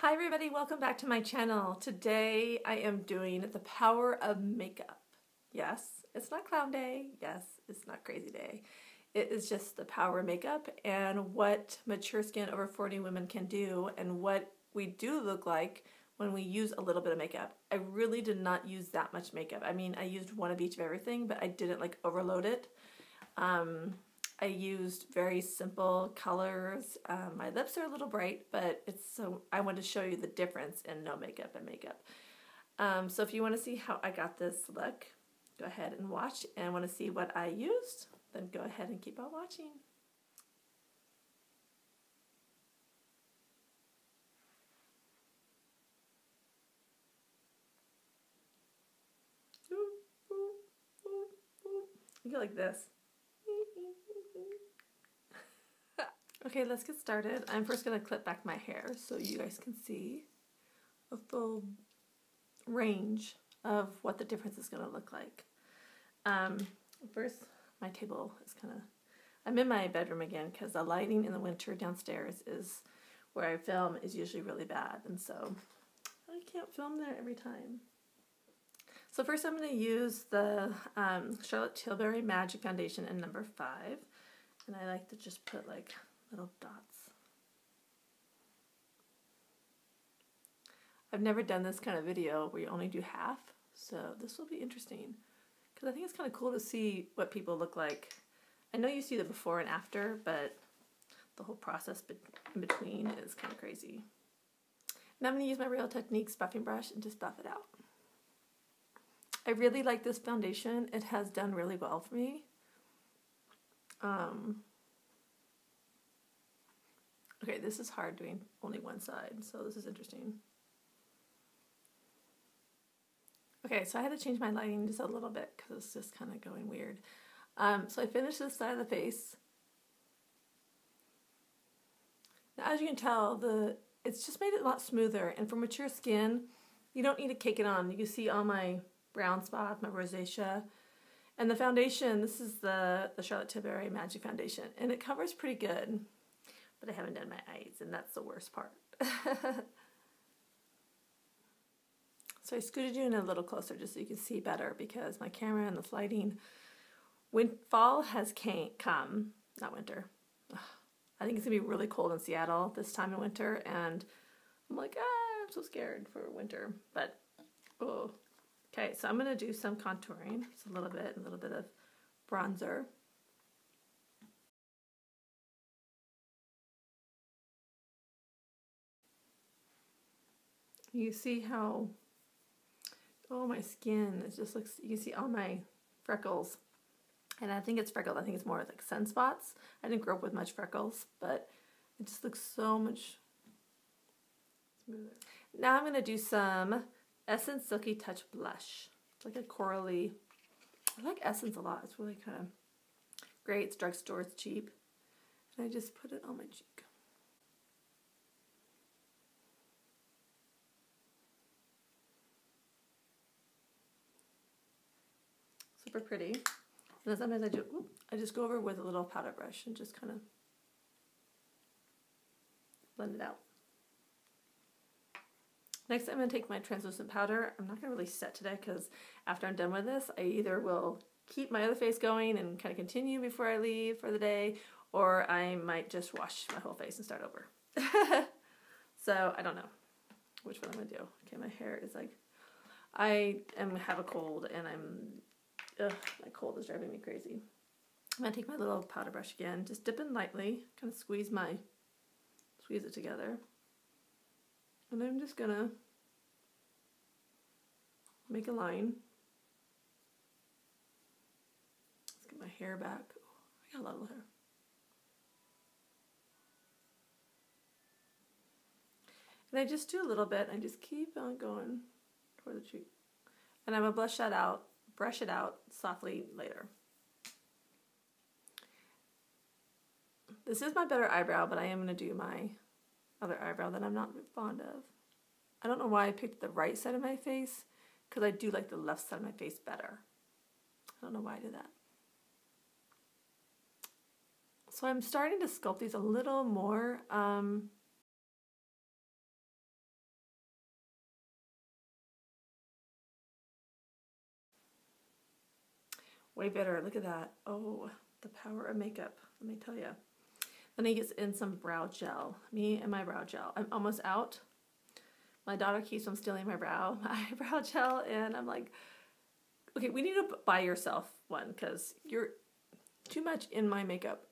Hi everybody, welcome back to my channel. Today I am doing the power of makeup. Yes, it's not clown day. Yes, it's not crazy day. It is just the power of makeup and what mature skin over 40 women can do and what we do look like when we use a little bit of makeup. I really did not use that much makeup. I mean, I used one of each of everything, but I didn't like overload it. I used very simple colors. My lips are a little bright, but I wanted to show you the difference in no makeup and makeup. So if you want to see how I got this look, go ahead and watch. And want to see what I used, then go ahead and keep on watching. You go like this. Okay, let's get started. I'm first going to clip back my hair so you guys can see a full range of what the difference is going to look like. First, my table is I'm in my bedroom again because the lighting in the winter downstairs is where I film is usually really bad, and so I can't film there every time. So first I'm going to use the Charlotte Tilbury Magic Foundation in number 5, and I like to just put like little dots. I've never done this kind of video where you only do half, so this will be interesting because I think it's kind of cool to see what people look like. I know you see the before and after, but the whole process in between is kind of crazy. Now I'm going to use my Real Techniques buffing brush and just buff it out. I really like this foundation. It has done really well for me. Okay, this is hard doing only one side, so this is interesting. Okay, so I had to change my lighting just a little bit because it's just kind of going weird. So I finished this side of the face. Now, as you can tell, it's just made it a lot smoother, and for mature skin, you don't need to cake it on. You can see all my brown spots, my rosacea. And the foundation, this is the Charlotte Tilbury Magic Foundation, and it covers pretty good. But I haven't done my eyes, and that's the worst part. So I scooted you in a little closer just so you can see better because my camera and this lighting. Fall has come, not winter. Ugh. I think it's going to be really cold in Seattle this time of winter, and I'm like, I'm so scared for winter. But, oh. Okay, so I'm going to do some contouring, just a little bit of bronzer. You see how, oh, my skin, it just looks, you can see all my freckles. And I think it's freckled. I think it's more like sunspots. I didn't grow up with much freckles, but it just looks so much smoother. Now I'm going to do some Essence Silky Touch Blush. It's like a corally. I like Essence a lot. It's really kind of great. It's drugstore. It's cheap. And I just put it on my cheek. Super pretty. And then sometimes I just go over with a little powder brush and just kind of blend it out. Next, I'm going to take my translucent powder. I'm not going to really set today because after I'm done with this, I either will keep my other face going and kind of continue before I leave for the day, or I might just wash my whole face and start over. So I don't know which one I'm going to do. Okay, my hair is like, I have a cold and my cold is driving me crazy. I'm going to take my little powder brush again, just dip in lightly, kind of squeeze it together. And I'm just going to make a line. Let's get my hair back. Oh, I got a lot of hair. And I just do a little bit. I just keep on going toward the cheek. And I'm going to brush it out softly later. This is my better eyebrow, but I am going to do my other eyebrow that I'm not fond of. I don't know why I picked the right side of my face, because I do like the left side of my face better. I don't know why I did that. So I'm starting to sculpt these a little more. Way better. Look at that. Oh, the power of makeup. Let me tell you. Then I get in some brow gel. Me and my brow gel. I'm almost out. My daughter keeps on stealing my brow gel, and I'm like, okay, we need to buy yourself one because you're too much in my makeup.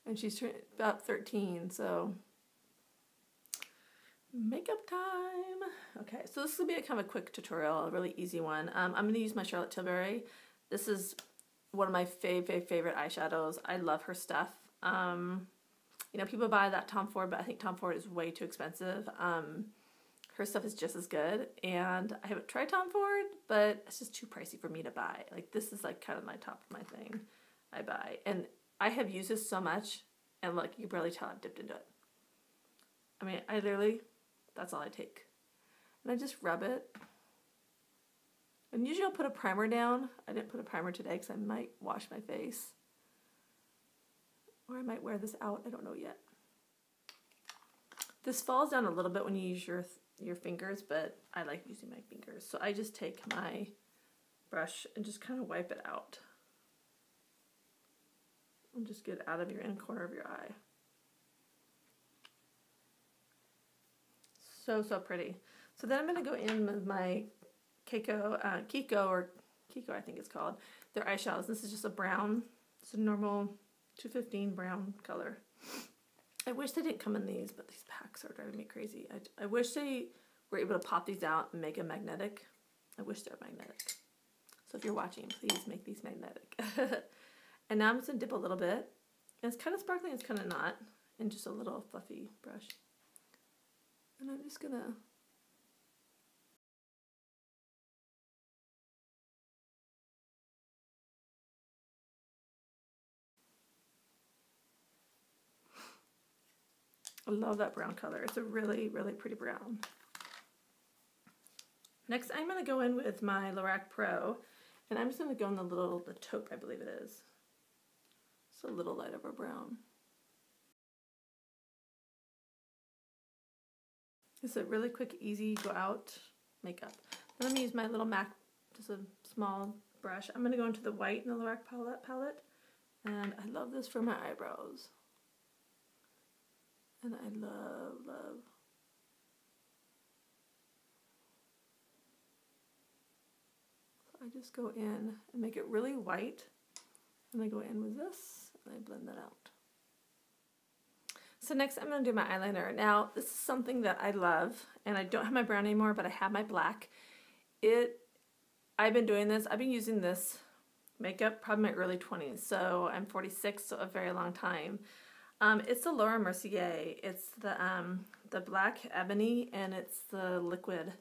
And she's about 13, so makeup time. Okay, so this will be a kind of a quick tutorial, a really easy one. I'm going to use my Charlotte Tilbury. This is one of my favorite eyeshadows. I love her stuff. You know, people buy that Tom Ford, but I think Tom Ford is way too expensive. Her stuff is just as good, and I haven't tried Tom Ford, but it's just too pricey for me to buy. Like, this is like kind of my top of my thing I buy. And I have used this so much, and look, you can barely tell I've dipped into it. I mean, I literally, that's all I take. And I just rub it. And usually I'll put a primer down. I didn't put a primer today because I might wash my face. Or I might wear this out, I don't know yet. This falls down a little bit when you use your fingers, but I like using my fingers. So I just take my brush and just kind of wipe it out. And just get it out of your inner corner of your eye. So pretty. So then I'm going to go in with my Kiko I think it's called. Their eyeshadows. This is just a brown. It's a normal 215 brown color. I wish they didn't come in these, but these packs are driving me crazy. I wish they were able to pop these out and make them magnetic. I wish they were magnetic. So if you're watching, please make these magnetic. And now I'm just going to dip a little bit. And it's kind of sparkling, it's kind of not. And just a little fluffy brush. And I'm just going to... I love that brown color. It's a really pretty brown. Next, I'm going to go in with my Lorac Pro. And I'm just going to go in the taupe, I believe it is. It's a little light of a brown. It's a really quick, easy, go out makeup. Then I'm going to use my little MAC, just a small brush. I'm going to go into the white in the Lorac palette. And I love this for my eyebrows. And I love. So I just go in and make it really white. And I go in with this, and I blend that out. So next I'm going to do my eyeliner. Now, this is something that I love, and I don't have my brown anymore, but I have my black. I've been doing this, I've been using this makeup probably my early 20s, so I'm 46, so a very long time. It's the Laura Mercier. It's the black ebony, and it's the liquid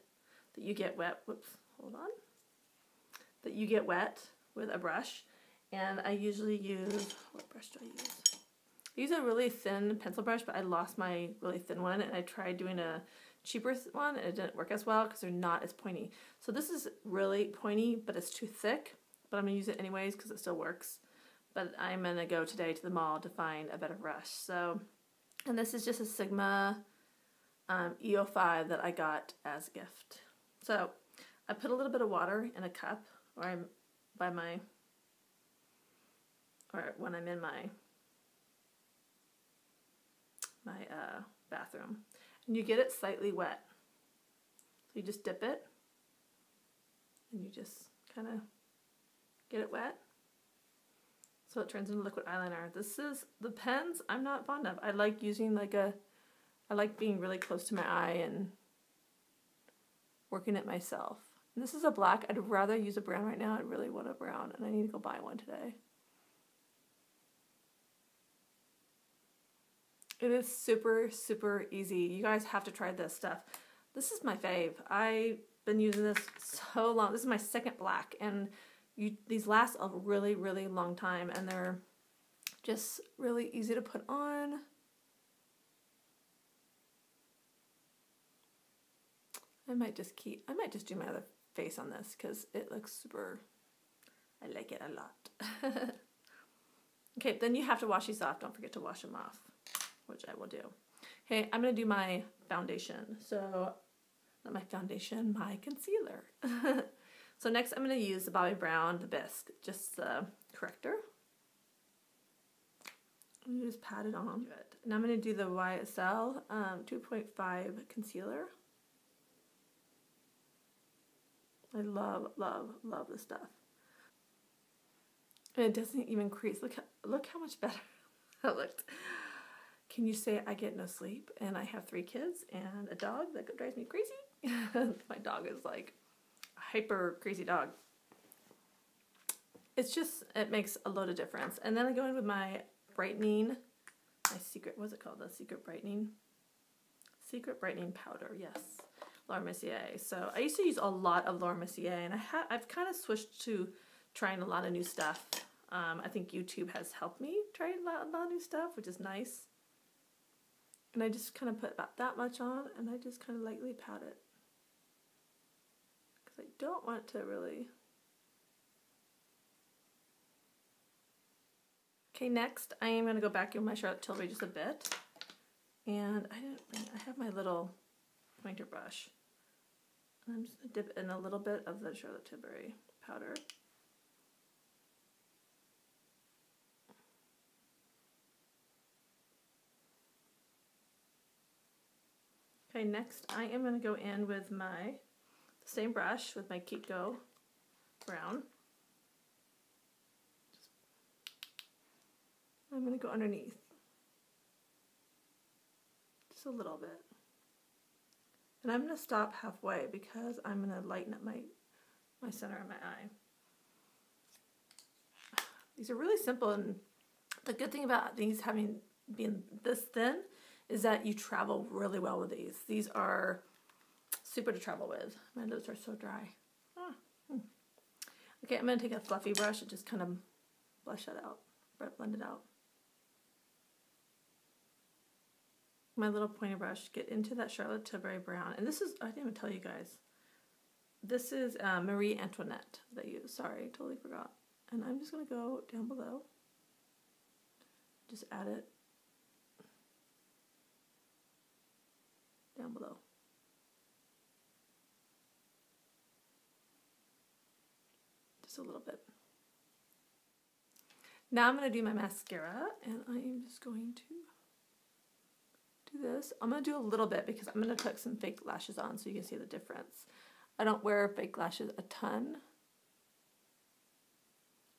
that you get wet. Whoops, hold on. That you get wet with a brush. And I usually use, what brush do I use? I use a really thin pencil brush, but I lost my really thin one, and I tried doing a cheaper one, and it didn't work as well because they're not as pointy. So this is really pointy, but it's too thick, but I'm going to use it anyways because it still works. But I'm going to go today to the mall to find a better brush. So, and this is just a Sigma EO5 that I got as a gift. So I put a little bit of water in a cup, or when I'm in my bathroom. And you get it slightly wet. So you just dip it, and you just kind of get it wet. So it turns into liquid eyeliner. This is, the pens I'm not fond of. I like using I like being really close to my eye and working it myself. And this is a black. I'd rather use a brown right now. I really want a brown, and I need to go buy one today. It is super easy. You guys have to try this stuff. This is my fave. I've been using this so long. This is my second black, and these last a really long time, and they're just really easy to put on. I might just do my other face on this because it looks super, I like it a lot. Okay, then you have to wash these off. Don't forget to wash them off, which I will do. Okay, I'm going to do my foundation. So, not my foundation, my concealer. So next I'm going to use the Bobbi Brown, the Bisque, just the corrector. You just pat it on. And I'm going to do the YSL 2.5 concealer. I love, love, love this stuff. And it doesn't even crease. Look how much better that looked. Can you say I get no sleep? And I have 3 kids and a dog that drives me crazy. My dog is like a hyper crazy dog. It's just, it makes a load of difference. And then I go in with my brightening, my secret, what's it called? The secret brightening powder, yes. Laura Mercier. So I used to use a lot of Laura Mercier, and I've kind of switched to trying a lot of new stuff. I think YouTube has helped me try a lot of new stuff, which is nice. And I just kind of put about that much on, and I just kind of lightly pat it. Because I don't want to really... Okay, next I am going to go back in my Charlotte Tilbury just a bit. And I have my little pointer brush. And I'm just going to dip in a little bit of the Charlotte Tilbury powder. Okay, next I am going to go in with my same brush with my Kiko brown. I'm going to go underneath. Just a little bit. And I'm going to stop halfway because I'm going to lighten up my center of my eye. These are really simple, and the good thing about these being this thin is that you travel really well with these. These are super to travel with. My lips are so dry. Okay, I'm going to take a fluffy brush and just kind of blush that out, blend it out. My little pointer brush, get into that Charlotte Tilbury brown. And this is, I didn't even tell you guys, this is Marie Antoinette that I use. Sorry, totally forgot. And I'm just going to go down below. Just add it down below. Just a little bit. Now I'm going to do my mascara, and I am just going to do this. I'm going to do a little bit because I'm going to put some fake lashes on so you can see the difference. I don't wear fake lashes a ton,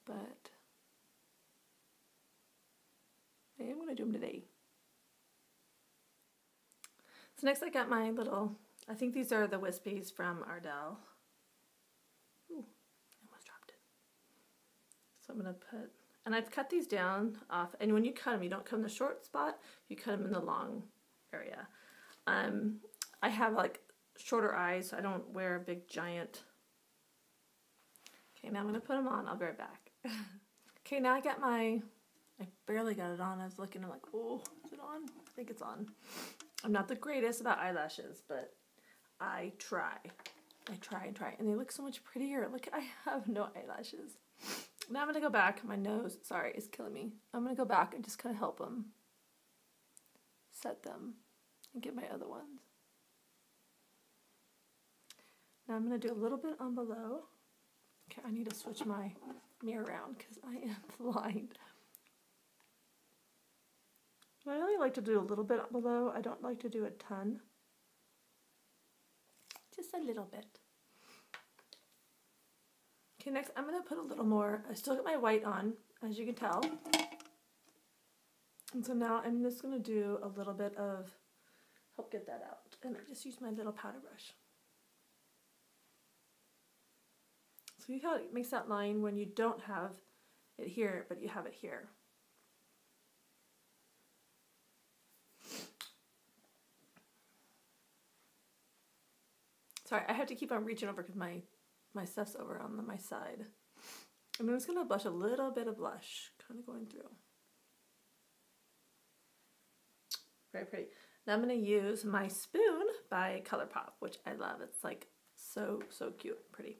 but I am going to do them today. So next I got my little, I think these are the Wispies from Ardell. Ooh, I almost dropped it. So I'm going to put, and I've cut these down off, and when you cut them, you don't cut in the short spot, you cut them in the long area. I have like shorter eyes, so I don't wear a big giant. Okay, now I'm going to put them on. I'll be right back. Okay, now I got I barely got it on. I was looking, I'm like, oh, is it on? I think it's on. I'm not the greatest about eyelashes, but I try. I try and try, and they look so much prettier. Look, I have no eyelashes. Now I'm going to go back. My nose, sorry, is killing me. I'm going to go back and just kind of help them. Set them and get my other ones. Now I'm going to do a little bit on below. Okay, I need to switch my mirror around because I am blind. I only like to do a little bit below. I don't like to do a ton. Just a little bit. Okay, next I'm going to put a little more. I still got my white on, as you can tell. And so now I'm just going to do a little bit of, help get that out. And I just use my little powder brush. So you see how it makes that line when you don't have it here, but you have it here. Sorry, I have to keep on reaching over because my stuff's over on my side. And I'm just going to blush a little bit of blush, kind of going through. Very pretty. Now I'm going to use my Spoon by ColourPop, which I love. It's like so, so cute and pretty.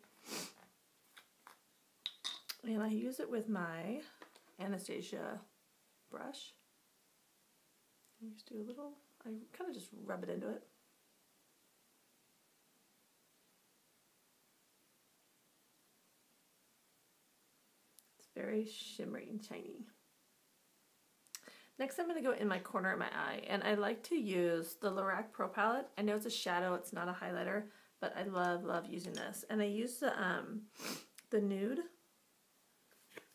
And I use it with my Anastasia brush. I just do a little, I kind of just rub it into it. Very shimmery and shiny. Next I'm going to go in my corner of my eye, and I like to use the Lorac Pro Palette. I know it's a shadow, it's not a highlighter, but I love using this. And I use the nude.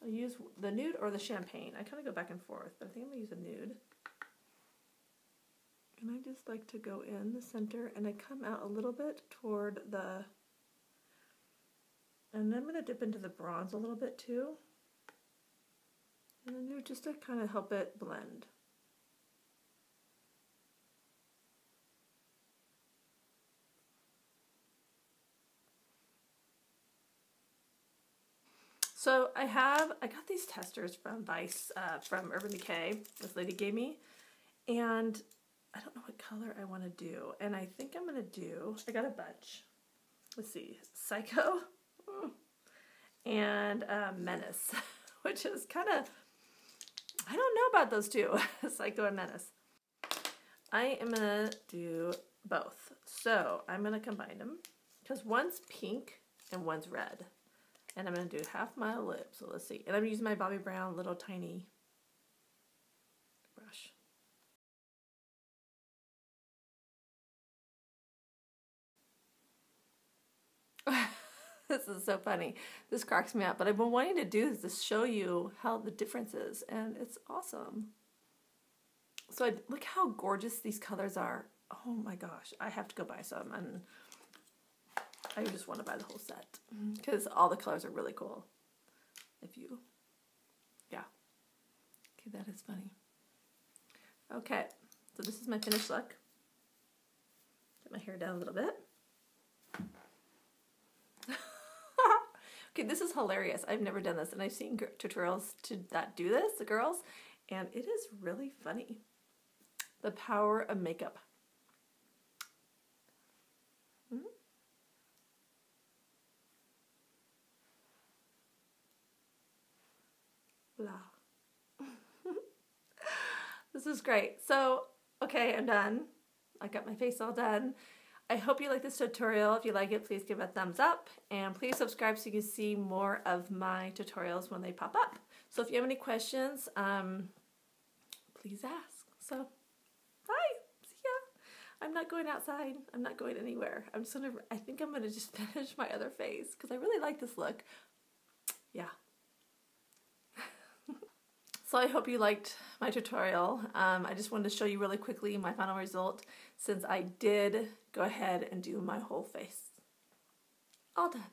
I use the nude or the champagne. I kind of go back and forth, but I think I'm going to use a nude. And I just like to go in the center, and I come out a little bit toward the, and then I'm going to dip into the bronze a little bit too. And the nude just to kind of help it blend. So I got these testers from Vice, from Urban Decay, this lady gave me, and I don't know what color I want to do, and I think I'm going to do, I got a bunch. Let's see, Psycho and Menace, which is kind of, I don't know about those two, Psycho and Menace. I am going to do both. So I'm going to combine them, because one's pink and one's red. And I'm going to do half my lip, so let's see. And I'm using my Bobbi Brown little tiny brush. This is so funny. This cracks me up. But I've been wanting to do this to show you how the difference is, and it's awesome. So look how gorgeous these colors are. Oh my gosh, I have to go buy some, and I just want to buy the whole set because all the colors are really cool. Yeah. Okay, that is funny. Okay, so this is my finished look. Get my hair down a little bit. Okay, this is hilarious. I've never done this, and I've seen tutorials that do this, the girls, and it is really funny. The power of makeup. Blah. This is great. So, okay, I'm done. I got my face all done. I hope you like this tutorial. If you like it, please give it a thumbs up, and please subscribe so you can see more of my tutorials when they pop up. So if you have any questions, please ask. So, bye. See ya. I'm not going outside. I'm not going anywhere. I think I'm gonna just finish my other face because I really like this look. Yeah. So I hope you liked my tutorial. I just wanted to show you really quickly my final result since I did go ahead and do my whole face. All done.